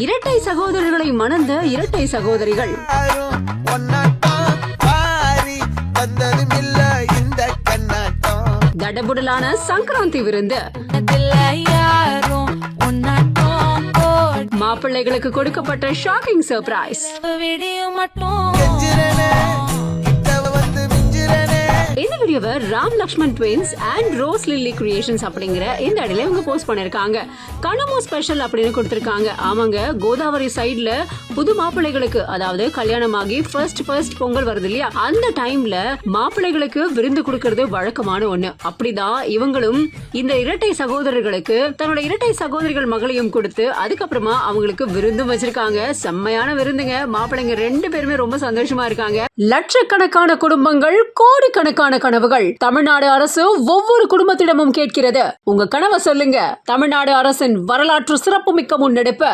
இரட்டை சகோதரர்களை மணந்த இரட்டை சகோதரிகள் தடபுடலான சங்கராந்தி விருந்து மாப்பிள்ளைகளுக்கு கொடுக்கப்பட்ட ஷாக்கிங் சர்ப்ரைஸ். இந்த வீடியோவை Ram Lakshman Twins and Rose Lily Creations அப்படிங்கிற இந்த இடத்துல இவங்க போஸ்ட் பண்ணிருக்காங்க. கனமோ ஸ்பெஷல் அப்படின்னு கொடுத்திருக்காங்க. ஆமாங்க, கோதாவரி சைடுல புது மாப்பிள்ளைகளுக்கு, அதாவது கல்யாணமாகி ஃபர்ஸ்ட் பொங்கல் வருது இல்லையா, அந்த டைம்ல மாப்பிள்ளைகளுக்கு விருந்து கொடுக்கறது வழக்கமான ஒண்ணு. அப்படிதான் இவங்களும் இந்த இரட்டை சகோதரர்களுக்கு தன்னோட இரட்டை சகோதரிகள் மகளையும் கொடுத்து அதுக்கப்புறமா அவங்களுக்கு விருந்தும் வச்சிருக்காங்க. செம்மையான விருந்துங்க. மாப்பிள்ளைங்க 2 பேருமே ரொம்ப சந்தோஷமா இருக்காங்க. லட்சக்கணக்கான குடும்பங்கள், கோடிக்கணக்கான கனவுகள். தமிழ்நாடு அரசு ஒவ்வொரு குடும்பத்திடமும் கேட்கிறது, உங்க கனவை சொல்லுங்க. தமிழ்நாடு அரசின் வரலாற்று சிறப்புமிக்க முன்னெடுப்பு.